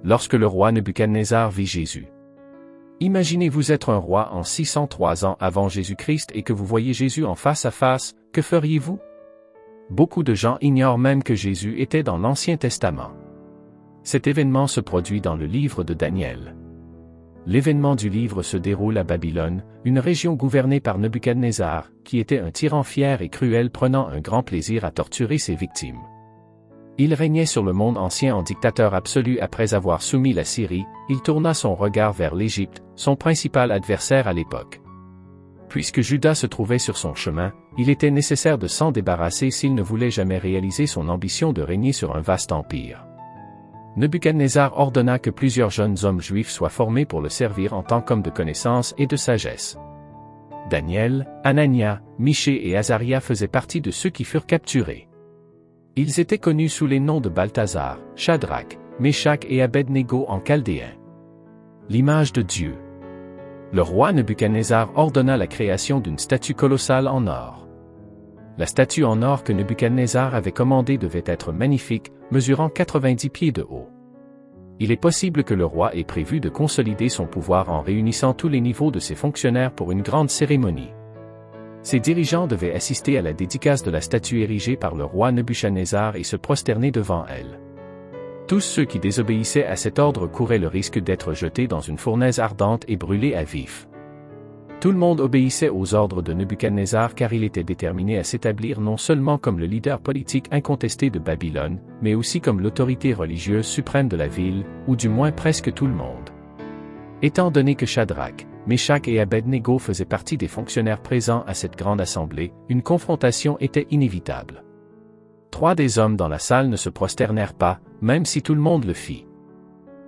Lorsque le roi Nebuchadnezzar vit Jésus. Imaginez-vous être un roi en 603 ans avant Jésus-Christ et que vous voyez Jésus en face à face, que feriez-vous? Beaucoup de gens ignorent même que Jésus était dans l'Ancien Testament. Cet événement se produit dans le livre de Daniel. L'événement du livre se déroule à Babylone, une région gouvernée par Nebuchadnezzar, qui était un tyran fier et cruel prenant un grand plaisir à torturer ses victimes. Il régnait sur le monde ancien en dictateur absolu après avoir soumis la Syrie, il tourna son regard vers l'Égypte, son principal adversaire à l'époque. Puisque Juda se trouvait sur son chemin, il était nécessaire de s'en débarrasser s'il ne voulait jamais réaliser son ambition de régner sur un vaste empire. Nebuchadnezzar ordonna que plusieurs jeunes hommes juifs soient formés pour le servir en tant qu'hommes de connaissance et de sagesse. Daniel, Anania, Michée et Azaria faisaient partie de ceux qui furent capturés. Ils étaient connus sous les noms de Balthazar, Shadrach, Méshach et Abednego en chaldéen. L'image de Dieu. Le roi Nebuchadnezzar ordonna la création d'une statue colossale en or. La statue en or que Nebuchadnezzar avait commandée devait être magnifique, mesurant 90 pieds de haut. Il est possible que le roi ait prévu de consolider son pouvoir en réunissant tous les niveaux de ses fonctionnaires pour une grande cérémonie. Ses dirigeants devaient assister à la dédicace de la statue érigée par le roi Nebuchadnezzar et se prosterner devant elle. Tous ceux qui désobéissaient à cet ordre couraient le risque d'être jetés dans une fournaise ardente et brûlés à vif. Tout le monde obéissait aux ordres de Nebuchadnezzar car il était déterminé à s'établir non seulement comme le leader politique incontesté de Babylone, mais aussi comme l'autorité religieuse suprême de la ville, ou du moins presque tout le monde. Étant donné que Shadrach, Méshach et Abednego faisaient partie des fonctionnaires présents à cette grande assemblée, une confrontation était inévitable. 3 des hommes dans la salle ne se prosternèrent pas, même si tout le monde le fit.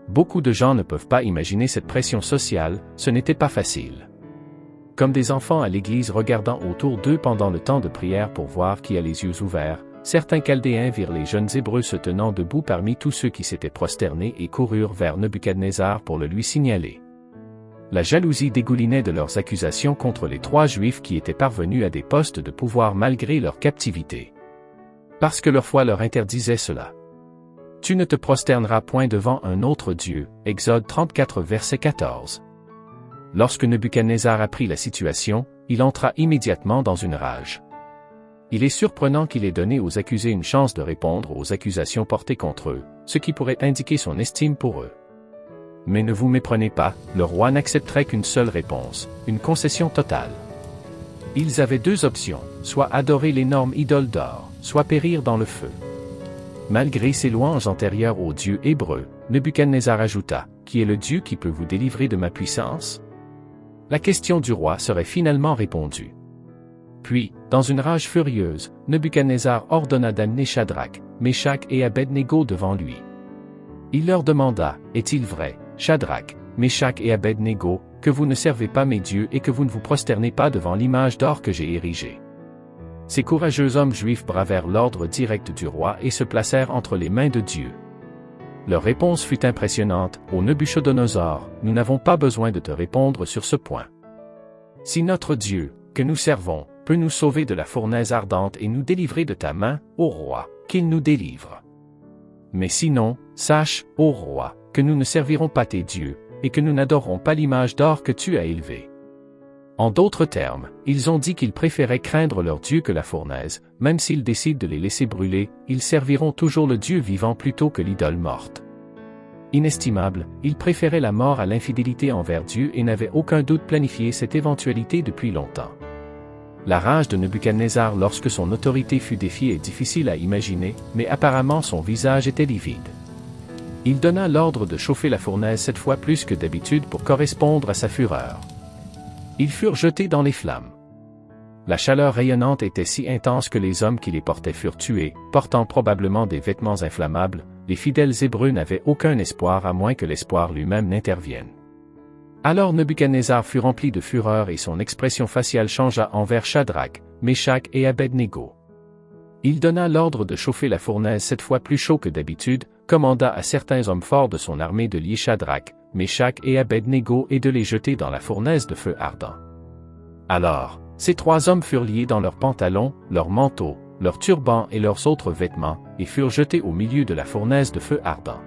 Beaucoup de gens ne peuvent pas imaginer cette pression sociale, ce n'était pas facile. Comme des enfants à l'église regardant autour d'eux pendant le temps de prière pour voir qui a les yeux ouverts, certains Chaldéens virent les jeunes Hébreux se tenant debout parmi tous ceux qui s'étaient prosternés et coururent vers Nebuchadnezzar pour le lui signaler. La jalousie dégoulinait de leurs accusations contre les 3 Juifs qui étaient parvenus à des postes de pouvoir malgré leur captivité. Parce que leur foi leur interdisait cela. Tu ne te prosterneras point devant un autre Dieu, Exode 34 verset 14. Lorsque Nebuchadnezzar apprit la situation, il entra immédiatement dans une rage. Il est surprenant qu'il ait donné aux accusés une chance de répondre aux accusations portées contre eux, ce qui pourrait indiquer son estime pour eux. Mais ne vous méprenez pas, le roi n'accepterait qu'une seule réponse, une concession totale. Ils avaient 2 options, soit adorer l'énorme idole d'or, soit périr dans le feu. Malgré ses louanges antérieures au Dieu hébreu, Nebuchadnezzar ajouta, « Qui est le Dieu qui peut vous délivrer de ma puissance ?» La question du roi serait finalement répondue. Puis, dans une rage furieuse, Nebuchadnezzar ordonna d'amener Shadrach, Méshach et Abednego devant lui. Il leur demanda, « Est-il vrai, Shadrach, Méshach et Abednego, que vous ne servez pas mes dieux et que vous ne vous prosternez pas devant l'image d'or que j'ai érigée ?» Ces courageux hommes juifs bravèrent l'ordre direct du roi et se placèrent entre les mains de Dieu. Leur réponse fut impressionnante, « Ô Nabuchodonosor, nous n'avons pas besoin de te répondre sur ce point. Si notre Dieu, que nous servons, peut nous sauver de la fournaise ardente et nous délivrer de ta main, ô roi, qu'il nous délivre. Mais sinon, sache, ô roi, que nous ne servirons pas tes dieux, et que nous n'adorerons pas l'image d'or que tu as élevée. » En d'autres termes, ils ont dit qu'ils préféraient craindre leur Dieu que la fournaise, même s'ils décident de les laisser brûler, ils serviront toujours le Dieu vivant plutôt que l'idole morte. Inestimable, ils préféraient la mort à l'infidélité envers Dieu et n'avaient aucun doute planifié cette éventualité depuis longtemps. La rage de Nebuchadnezzar lorsque son autorité fut défiée est difficile à imaginer, mais apparemment son visage était livide. Il donna l'ordre de chauffer la fournaise 7 fois plus que d'habitude pour correspondre à sa fureur. Ils furent jetés dans les flammes. La chaleur rayonnante était si intense que les hommes qui les portaient furent tués, portant probablement des vêtements inflammables. Les fidèles Hébreux n'avaient aucun espoir à moins que l'espoir lui-même n'intervienne. Alors Nebuchadnezzar fut rempli de fureur et son expression faciale changea envers Shadrach, Méshach et Abednego. Il donna l'ordre de chauffer la fournaise 7 fois plus chaud que d'habitude, commanda à certains hommes forts de son armée de lier Shadrach, Méshach et Abednego et de les jeter dans la fournaise de feu ardent. Alors, ces 3 hommes furent liés dans leurs pantalons, leurs manteaux, leurs turbans et leurs autres vêtements, et furent jetés au milieu de la fournaise de feu ardent.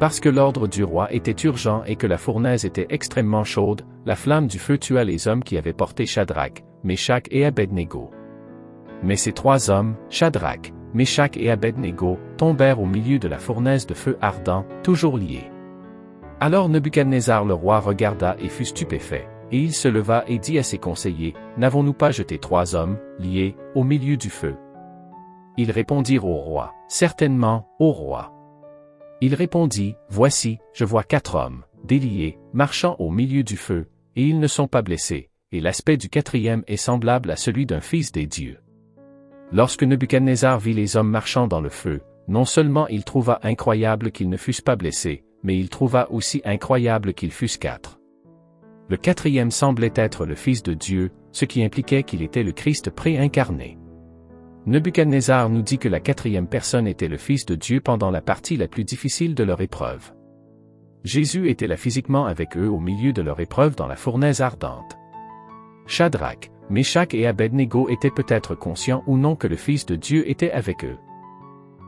Parce que l'ordre du roi était urgent et que la fournaise était extrêmement chaude, la flamme du feu tua les hommes qui avaient porté Shadrach, Meshach et Abednego. Mais ces trois hommes, Shadrach, Meshach et Abednego, tombèrent au milieu de la fournaise de feu ardent, toujours liés. Alors Nebuchadnezzar le roi regarda et fut stupéfait, et il se leva et dit à ses conseillers, « N'avons-nous pas jeté trois hommes, liés, au milieu du feu ?» Ils répondirent au roi, « Certainement, ô roi. » Il répondit, « Voici, je vois quatre hommes, déliés, marchant au milieu du feu, et ils ne sont pas blessés, et l'aspect du quatrième est semblable à celui d'un fils des dieux. » Lorsque Nebuchadnezzar vit les hommes marchant dans le feu, non seulement il trouva incroyable qu'ils ne fussent pas blessés, mais il trouva aussi incroyable qu'ils fussent quatre. Le quatrième semblait être le Fils de Dieu, ce qui impliquait qu'il était le Christ préincarné. Nebuchadnezzar nous dit que la quatrième personne était le Fils de Dieu pendant la partie la plus difficile de leur épreuve. Jésus était là physiquement avec eux au milieu de leur épreuve dans la fournaise ardente. Shadrach, Meshach et Abednego étaient peut-être conscients ou non que le Fils de Dieu était avec eux.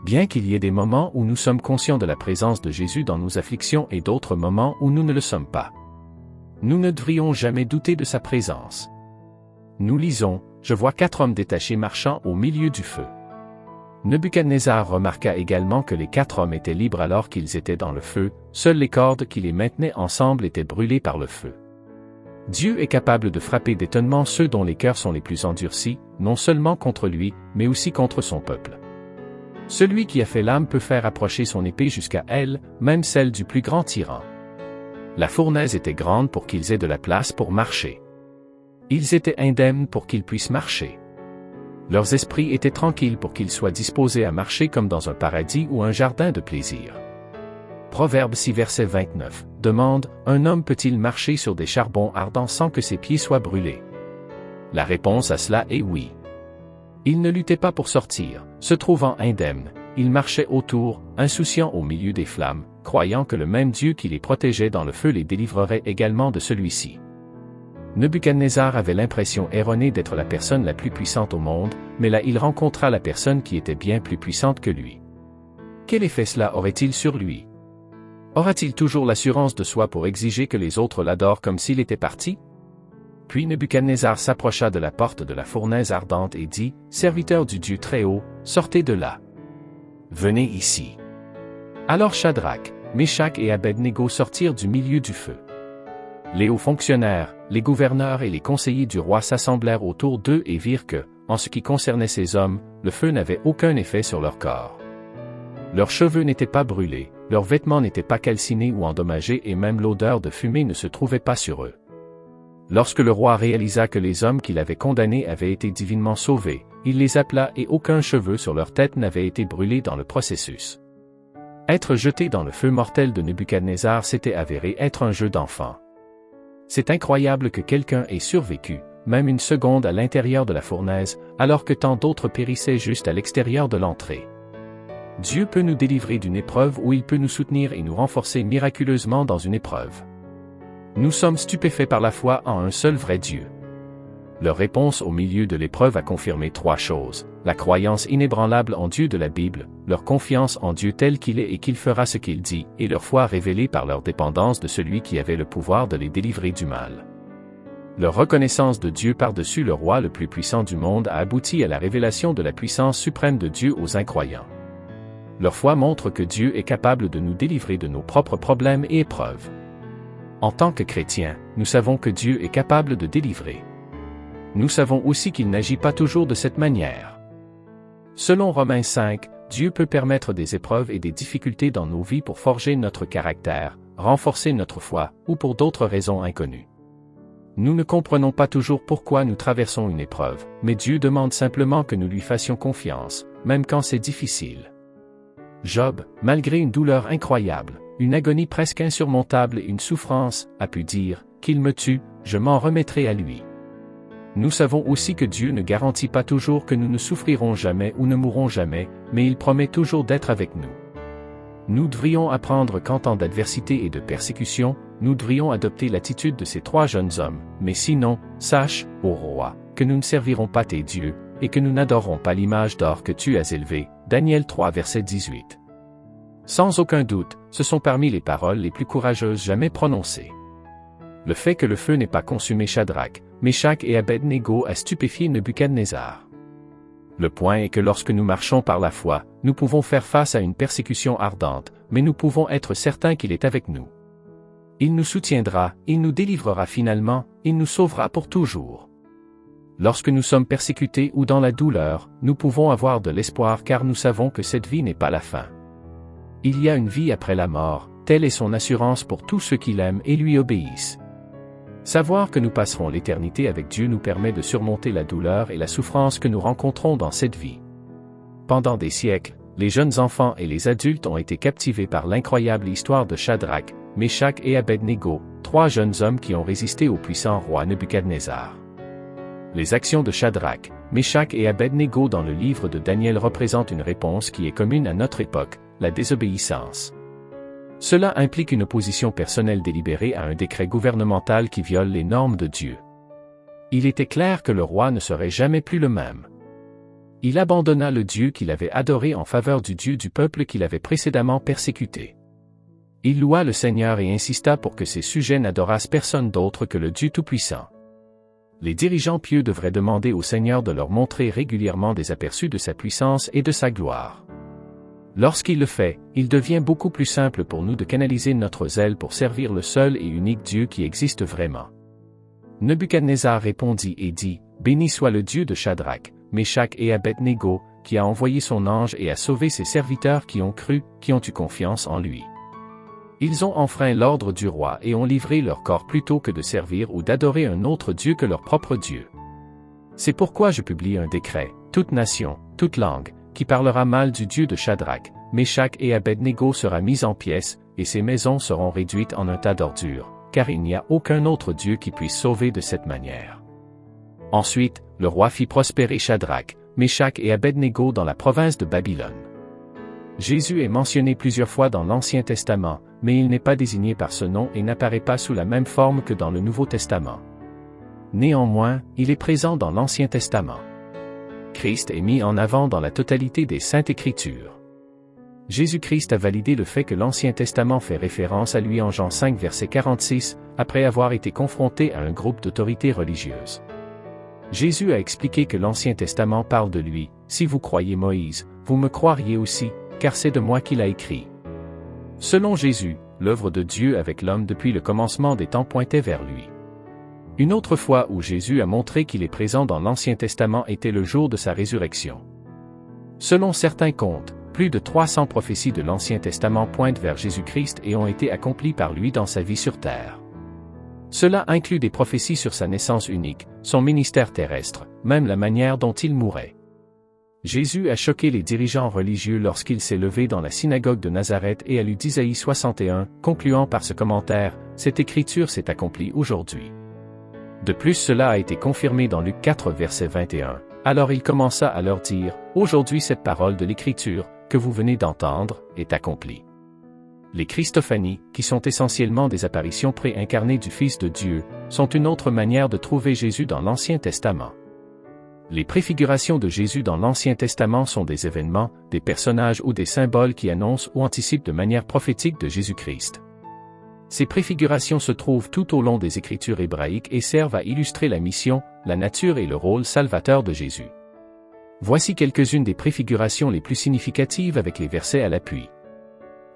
Bien qu'il y ait des moments où nous sommes conscients de la présence de Jésus dans nos afflictions et d'autres moments où nous ne le sommes pas. Nous ne devrions jamais douter de sa présence. Nous lisons, « Je vois quatre hommes détachés marchant au milieu du feu. » Nebuchadnezzar remarqua également que les quatre hommes étaient libres alors qu'ils étaient dans le feu, seules les cordes qui les maintenaient ensemble étaient brûlées par le feu. Dieu est capable de frapper d'étonnement ceux dont les cœurs sont les plus endurcis, non seulement contre lui, mais aussi contre son peuple. Celui qui a fait l'âme peut faire approcher son épée jusqu'à elle, même celle du plus grand tyran. La fournaise était grande pour qu'ils aient de la place pour marcher. Ils étaient indemnes pour qu'ils puissent marcher. Leurs esprits étaient tranquilles pour qu'ils soient disposés à marcher comme dans un paradis ou un jardin de plaisir. Proverbe 6 verset 29, demande, « Un homme peut-il marcher sur des charbons ardents sans que ses pieds soient brûlés ?» La réponse à cela est oui. Ils ne luttaient pas pour sortir, se trouvant indemnes, ils marchaient autour, insouciants au milieu des flammes, croyant que le même Dieu qui les protégeait dans le feu les délivrerait également de celui-ci. Nebuchadnezzar avait l'impression erronée d'être la personne la plus puissante au monde, mais là il rencontra la personne qui était bien plus puissante que lui. Quel effet cela aurait-il sur lui? Aura-t-il toujours l'assurance de soi pour exiger que les autres l'adorent comme s'il était parti? Puis Nebuchadnezzar s'approcha de la porte de la fournaise ardente et dit, « Serviteur du Dieu Très-Haut, sortez de là. Venez ici. » Alors Shadrach, Meshach et Abednego sortirent du milieu du feu. Les hauts fonctionnaires, les gouverneurs et les conseillers du roi s'assemblèrent autour d'eux et virent que, en ce qui concernait ces hommes, le feu n'avait aucun effet sur leur corps. Leurs cheveux n'étaient pas brûlés, leurs vêtements n'étaient pas calcinés ou endommagés et même l'odeur de fumée ne se trouvait pas sur eux. Lorsque le roi réalisa que les hommes qu'il avait condamnés avaient été divinement sauvés, il les appela et aucun cheveu sur leur tête n'avait été brûlé dans le processus. Être jeté dans le feu mortel de Nebuchadnezzar s'était avéré être un jeu d'enfant. C'est incroyable que quelqu'un ait survécu, même une seconde à l'intérieur de la fournaise, alors que tant d'autres périssaient juste à l'extérieur de l'entrée. Dieu peut nous délivrer d'une épreuve ou il peut nous soutenir et nous renforcer miraculeusement dans une épreuve. Nous sommes stupéfaits par la foi en un seul vrai Dieu. Leur réponse au milieu de l'épreuve a confirmé trois choses: la croyance inébranlable en Dieu de la Bible, leur confiance en Dieu tel qu'il est et qu'il fera ce qu'il dit, et leur foi révélée par leur dépendance de celui qui avait le pouvoir de les délivrer du mal. Leur reconnaissance de Dieu par-dessus le roi le plus puissant du monde a abouti à la révélation de la puissance suprême de Dieu aux incroyants. Leur foi montre que Dieu est capable de nous délivrer de nos propres problèmes et épreuves. En tant que chrétiens, nous savons que Dieu est capable de délivrer. Nous savons aussi qu'il n'agit pas toujours de cette manière. Selon Romains 5, Dieu peut permettre des épreuves et des difficultés dans nos vies pour forger notre caractère, renforcer notre foi, ou pour d'autres raisons inconnues. Nous ne comprenons pas toujours pourquoi nous traversons une épreuve, mais Dieu demande simplement que nous lui fassions confiance, même quand c'est difficile. Job, malgré une douleur incroyable, une agonie presque insurmontable et une souffrance, a pu dire, « Qu'il me tue, je m'en remettrai à lui. » Nous savons aussi que Dieu ne garantit pas toujours que nous ne souffrirons jamais ou ne mourrons jamais, mais il promet toujours d'être avec nous. Nous devrions apprendre qu'en temps d'adversité et de persécution, nous devrions adopter l'attitude de ces trois jeunes hommes, mais sinon, sache, ô roi, que nous ne servirons pas tes dieux, et que nous n'adorerons pas l'image d'or que tu as élevée. Daniel 3 verset 18. Sans aucun doute, ce sont parmi les paroles les plus courageuses jamais prononcées. Le fait que le feu n'ait pas consumé Shadrach, Meshach et Abed-Négo a stupéfié Nebuchadnezzar. Le point est que lorsque nous marchons par la foi, nous pouvons faire face à une persécution ardente, mais nous pouvons être certains qu'il est avec nous. Il nous soutiendra, il nous délivrera finalement, il nous sauvera pour toujours. Lorsque nous sommes persécutés ou dans la douleur, nous pouvons avoir de l'espoir car nous savons que cette vie n'est pas la fin. Il y a une vie après la mort, telle est son assurance pour tous ceux qui l'aiment et lui obéissent. Savoir que nous passerons l'éternité avec Dieu nous permet de surmonter la douleur et la souffrance que nous rencontrons dans cette vie. Pendant des siècles, les jeunes enfants et les adultes ont été captivés par l'incroyable histoire de Shadrach, Meshach et Abed-Négo, 3 jeunes hommes qui ont résisté au puissant roi Nebuchadnezzar. Les actions de Shadrach, Meshach et Abed-Négo dans le livre de Daniel représentent une réponse qui est commune à notre époque, la désobéissance. Cela implique une opposition personnelle délibérée à un décret gouvernemental qui viole les normes de Dieu. Il était clair que le roi ne serait jamais plus le même. Il abandonna le Dieu qu'il avait adoré en faveur du Dieu du peuple qu'il avait précédemment persécuté. Il loua le Seigneur et insista pour que ses sujets n'adorassent personne d'autre que le Dieu Tout-Puissant. Les dirigeants pieux devraient demander au Seigneur de leur montrer régulièrement des aperçus de sa puissance et de sa gloire. Lorsqu'il le fait, il devient beaucoup plus simple pour nous de canaliser notre zèle pour servir le seul et unique Dieu qui existe vraiment. Nebuchadnezzar répondit et dit, « Béni soit le Dieu de Shadrach, Meshach et Abed-Négo, qui a envoyé son ange et a sauvé ses serviteurs qui ont cru, qui ont eu confiance en lui. Ils ont enfreint l'ordre du roi et ont livré leur corps plutôt que de servir ou d'adorer un autre Dieu que leur propre Dieu. C'est pourquoi je publie un décret, toute nation, toute langue, qui parlera mal du Dieu de Shadrach, Meshach et Abed-Négo sera mis en pièces, et ses maisons seront réduites en un tas d'ordures, car il n'y a aucun autre Dieu qui puisse sauver de cette manière. » Ensuite, le roi fit prospérer Shadrach, Meshach et Abed-Négo dans la province de Babylone. Jésus est mentionné plusieurs fois dans l'Ancien Testament, mais il n'est pas désigné par ce nom et n'apparaît pas sous la même forme que dans le Nouveau Testament. Néanmoins, il est présent dans l'Ancien Testament. Christ est mis en avant dans la totalité des Saintes Écritures. Jésus-Christ a validé le fait que l'Ancien Testament fait référence à lui en Jean 5 verset 46, après avoir été confronté à un groupe d'autorités religieuses. Jésus a expliqué que l'Ancien Testament parle de lui, « Si vous croyez Moïse, vous me croiriez aussi, car c'est de moi qu'il a écrit. » Selon Jésus, l'œuvre de Dieu avec l'homme depuis le commencement des temps pointait vers lui. Une autre fois où Jésus a montré qu'il est présent dans l'Ancien Testament était le jour de sa résurrection. Selon certains contes, plus de 300 prophéties de l'Ancien Testament pointent vers Jésus-Christ et ont été accomplies par lui dans sa vie sur terre. Cela inclut des prophéties sur sa naissance unique, son ministère terrestre, même la manière dont il mourait. Jésus a choqué les dirigeants religieux lorsqu'il s'est levé dans la synagogue de Nazareth et a lu d'Isaïe 61, concluant par ce commentaire, « Cette écriture s'est accomplie aujourd'hui. » De plus, cela a été confirmé dans Luc 4 verset 21. Alors il commença à leur dire, « Aujourd'hui cette parole de l'Écriture, que vous venez d'entendre, est accomplie. » Les Christophanies, qui sont essentiellement des apparitions pré-incarnées du Fils de Dieu, sont une autre manière de trouver Jésus dans l'Ancien Testament. Les préfigurations de Jésus dans l'Ancien Testament sont des événements, des personnages ou des symboles qui annoncent ou anticipent de manière prophétique de Jésus-Christ. Ces préfigurations se trouvent tout au long des Écritures hébraïques et servent à illustrer la mission, la nature et le rôle salvateur de Jésus. Voici quelques-unes des préfigurations les plus significatives avec les versets à l'appui.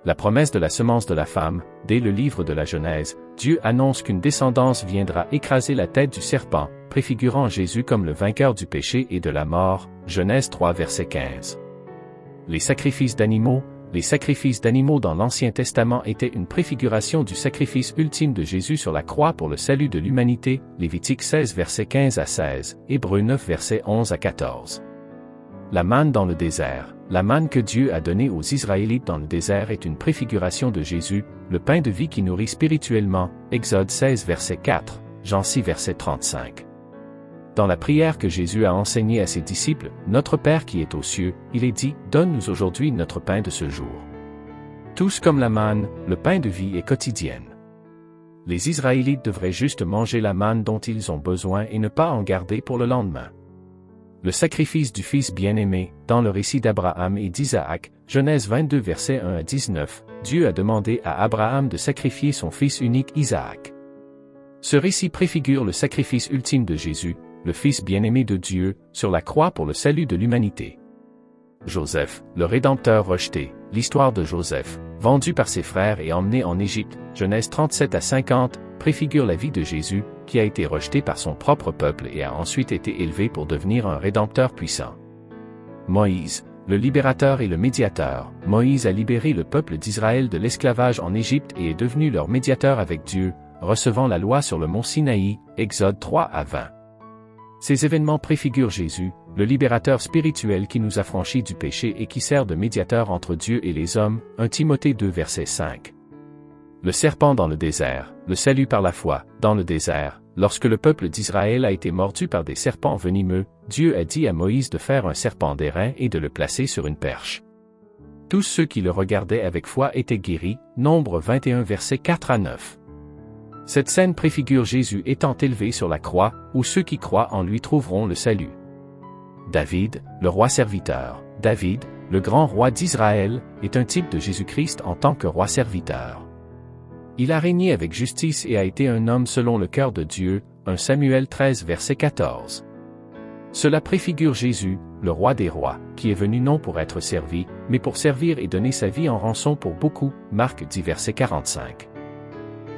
La promesse de la semence de la femme, dès le livre de la Genèse, Dieu annonce qu'une descendance viendra écraser la tête du serpent, préfigurant Jésus comme le vainqueur du péché et de la mort, Genèse 3 verset 15. Les sacrifices d'animaux. Les sacrifices d'animaux dans l'Ancien Testament étaient une préfiguration du sacrifice ultime de Jésus sur la croix pour le salut de l'humanité, Lévitique 16 versets 15 à 16, Hébreux 9 versets 11 à 14. La manne dans le désert. La manne que Dieu a donnée aux Israélites dans le désert est une préfiguration de Jésus, le pain de vie qui nourrit spirituellement, Exode 16 verset 4, Jean 6 verset 35. Dans la prière que Jésus a enseignée à ses disciples, « Notre Père qui est aux cieux », il est dit, « Donne-nous aujourd'hui notre pain de ce jour. » Tous comme la manne, le pain de vie est quotidienne. Les Israélites devraient juste manger la manne dont ils ont besoin et ne pas en garder pour le lendemain. Le sacrifice du Fils bien-aimé, dans le récit d'Abraham et d'Isaac, Genèse 22 versets 1 à 19, Dieu a demandé à Abraham de sacrifier son fils unique Isaac. Ce récit préfigure le sacrifice ultime de Jésus, le Fils bien-aimé de Dieu, sur la croix pour le salut de l'humanité. Joseph, le Rédempteur rejeté, l'histoire de Joseph, vendu par ses frères et emmené en Égypte, Genèse 37 à 50, préfigure la vie de Jésus, qui a été rejeté par son propre peuple et a ensuite été élevé pour devenir un Rédempteur puissant. Moïse, le libérateur et le médiateur, Moïse a libéré le peuple d'Israël de l'esclavage en Égypte et est devenu leur médiateur avec Dieu, recevant la loi sur le mont Sinaï, Exode 3 à 20. Ces événements préfigurent Jésus, le libérateur spirituel qui nous affranchit du péché et qui sert de médiateur entre Dieu et les hommes, 1 Timothée 2 verset 5. Le serpent dans le désert, le salut par la foi, dans le désert, lorsque le peuple d'Israël a été mordu par des serpents venimeux, Dieu a dit à Moïse de faire un serpent d'airain et de le placer sur une perche. Tous ceux qui le regardaient avec foi étaient guéris, Nombre 21 versets 4 à 9. Cette scène préfigure Jésus étant élevé sur la croix, où ceux qui croient en lui trouveront le salut. David, le roi serviteur, David, le grand roi d'Israël, est un type de Jésus-Christ en tant que roi serviteur. Il a régné avec justice et a été un homme selon le cœur de Dieu, 1 Samuel 13 verset 14. Cela préfigure Jésus, le roi des rois, qui est venu non pour être servi, mais pour servir et donner sa vie en rançon pour beaucoup, Marc 10 verset 45.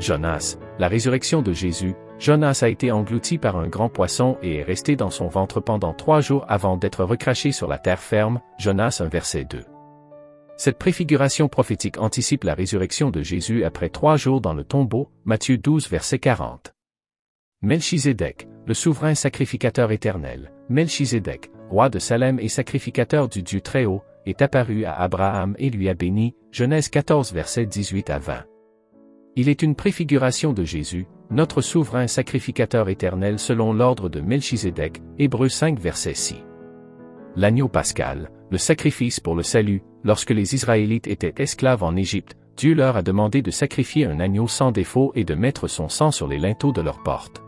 Jonas, la résurrection de Jésus, Jonas a été englouti par un grand poisson et est resté dans son ventre pendant 3 jours avant d'être recraché sur la terre ferme, Jonas 1 verset 2. Cette préfiguration prophétique anticipe la résurrection de Jésus après 3 jours dans le tombeau, Matthieu 12 verset 40. Melchizedek, le souverain sacrificateur éternel, Melchizedek, roi de Salem et sacrificateur du Dieu Très-Haut, est apparu à Abraham et lui a béni, Genèse 14 versets 18 à 20. Il est une préfiguration de Jésus, notre souverain sacrificateur éternel selon l'ordre de Melchizedek, Hébreux 5 verset 6. L'agneau pascal, le sacrifice pour le salut, lorsque les Israélites étaient esclaves en Égypte, Dieu leur a demandé de sacrifier un agneau sans défaut et de mettre son sang sur les linteaux de leurs portes.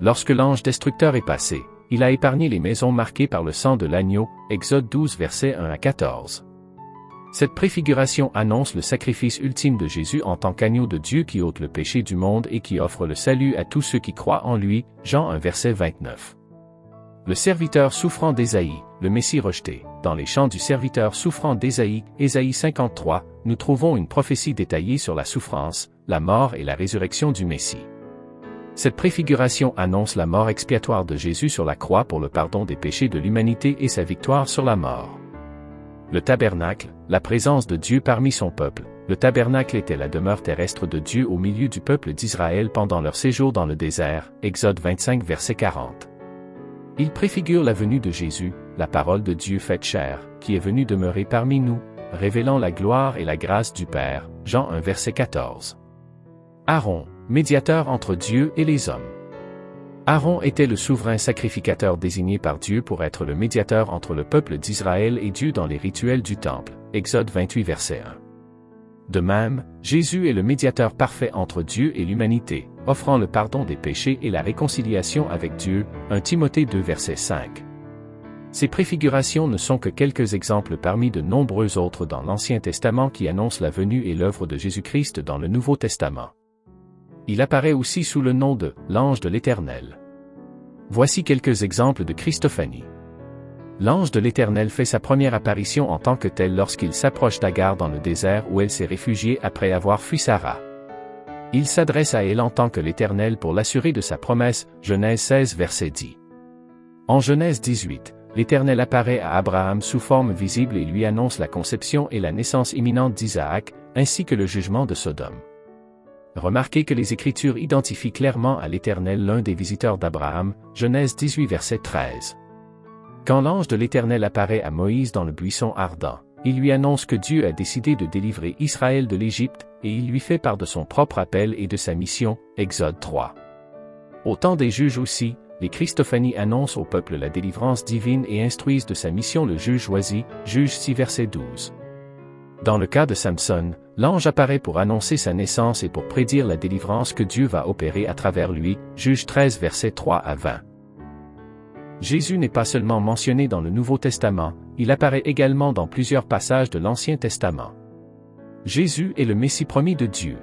Lorsque l'ange destructeur est passé, il a épargné les maisons marquées par le sang de l'agneau, Exode 12 versets 1 à 14. Cette préfiguration annonce le sacrifice ultime de Jésus en tant qu'agneau de Dieu qui ôte le péché du monde et qui offre le salut à tous ceux qui croient en lui, Jean 1 verset 29. Le serviteur souffrant d'Ésaïe, le Messie rejeté, dans les chants du serviteur souffrant d'Ésaïe, Ésaïe 53, nous trouvons une prophétie détaillée sur la souffrance, la mort et la résurrection du Messie. Cette préfiguration annonce la mort expiatoire de Jésus sur la croix pour le pardon des péchés de l'humanité et sa victoire sur la mort. Le tabernacle, la présence de Dieu parmi son peuple. Le tabernacle était la demeure terrestre de Dieu au milieu du peuple d'Israël pendant leur séjour dans le désert, Exode 25 verset 40. Il préfigure la venue de Jésus, la parole de Dieu faite chair, qui est venue demeurer parmi nous, révélant la gloire et la grâce du Père, Jean 1 verset 14. Aaron, médiateur entre Dieu et les hommes. Aaron était le souverain sacrificateur désigné par Dieu pour être le médiateur entre le peuple d'Israël et Dieu dans les rituels du temple, Exode 28 verset 1. De même, Jésus est le médiateur parfait entre Dieu et l'humanité, offrant le pardon des péchés et la réconciliation avec Dieu, 1 Timothée 2 verset 5. Ces préfigurations ne sont que quelques exemples parmi de nombreux autres dans l'Ancien Testament qui annoncent la venue et l'œuvre de Jésus-Christ dans le Nouveau Testament. Il apparaît aussi sous le nom de « l'ange de l'Éternel ». Voici quelques exemples de Christophanie. L'ange de l'Éternel fait sa première apparition en tant que tel lorsqu'il s'approche d'Agar dans le désert où elle s'est réfugiée après avoir fui Sarah. Il s'adresse à elle en tant que l'Éternel pour l'assurer de sa promesse, Genèse 16 verset 10. En Genèse 18, l'Éternel apparaît à Abraham sous forme visible et lui annonce la conception et la naissance imminente d'Isaac, ainsi que le jugement de Sodome. Remarquez que les Écritures identifient clairement à l'Éternel l'un des visiteurs d'Abraham, Genèse 18 verset 13. Quand l'ange de l'Éternel apparaît à Moïse dans le buisson ardent, il lui annonce que Dieu a décidé de délivrer Israël de l'Égypte, et il lui fait part de son propre appel et de sa mission, Exode 3. Au temps des juges aussi, les Christophanies annoncent au peuple la délivrance divine et instruisent de sa mission le juge choisi, Juge 6 verset 12. Dans le cas de Samson, l'ange apparaît pour annoncer sa naissance et pour prédire la délivrance que Dieu va opérer à travers lui, Juge 13 verset 3 à 20. Jésus n'est pas seulement mentionné dans le Nouveau Testament, il apparaît également dans plusieurs passages de l'Ancien Testament. Jésus est le Messie promis de Dieu.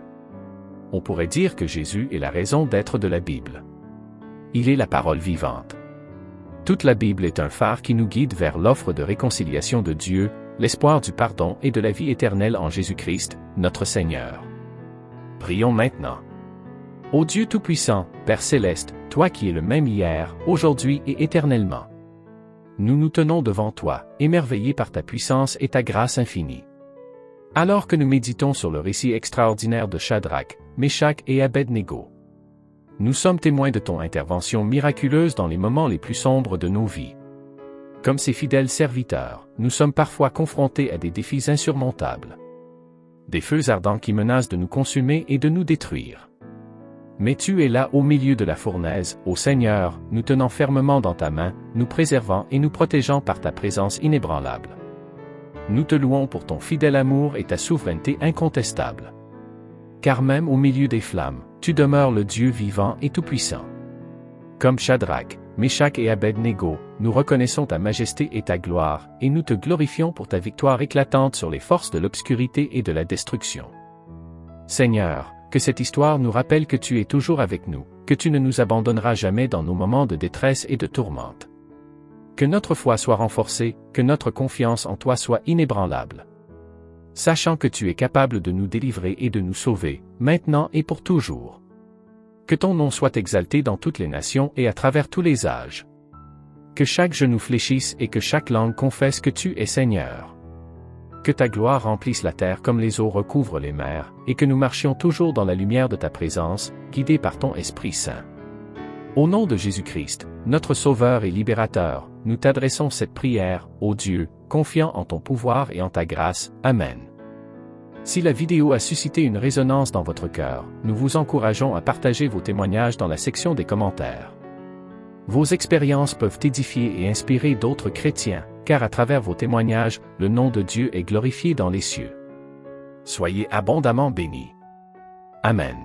On pourrait dire que Jésus est la raison d'être de la Bible. Il est la parole vivante. Toute la Bible est un phare qui nous guide vers l'offre de réconciliation de Dieu, l'espoir du pardon et de la vie éternelle en Jésus-Christ, notre Seigneur. Prions maintenant. Ô Dieu Tout-Puissant, Père Céleste, toi qui es le même hier, aujourd'hui et éternellement. Nous nous tenons devant toi, émerveillés par ta puissance et ta grâce infinie. Alors que nous méditons sur le récit extraordinaire de Shadrach, Meshach et Abed-Négo, nous sommes témoins de ton intervention miraculeuse dans les moments les plus sombres de nos vies. Comme ces fidèles serviteurs, nous sommes parfois confrontés à des défis insurmontables. Des feux ardents qui menacent de nous consumer et de nous détruire. Mais tu es là au milieu de la fournaise, ô Seigneur, nous tenant fermement dans ta main, nous préservant et nous protégeant par ta présence inébranlable. Nous te louons pour ton fidèle amour et ta souveraineté incontestable. Car même au milieu des flammes, tu demeures le Dieu vivant et tout-puissant. Comme Shadrach, Meshach et Abed-Négo, nous reconnaissons ta majesté et ta gloire, et nous te glorifions pour ta victoire éclatante sur les forces de l'obscurité et de la destruction. Seigneur, que cette histoire nous rappelle que tu es toujours avec nous, que tu ne nous abandonneras jamais dans nos moments de détresse et de tourmente. Que notre foi soit renforcée, que notre confiance en toi soit inébranlable. Sachant que tu es capable de nous délivrer et de nous sauver, maintenant et pour toujours. Que ton nom soit exalté dans toutes les nations et à travers tous les âges. Que chaque genou fléchisse et que chaque langue confesse que tu es Seigneur. Que ta gloire remplisse la terre comme les eaux recouvrent les mers, et que nous marchions toujours dans la lumière de ta présence, guidés par ton Esprit Saint. Au nom de Jésus-Christ, notre Sauveur et Libérateur, nous t'adressons cette prière, ô Dieu, confiant en ton pouvoir et en ta grâce. Amen. Si la vidéo a suscité une résonance dans votre cœur, nous vous encourageons à partager vos témoignages dans la section des commentaires. Vos expériences peuvent édifier et inspirer d'autres chrétiens, car à travers vos témoignages, le nom de Dieu est glorifié dans les cieux. Soyez abondamment bénis. Amen.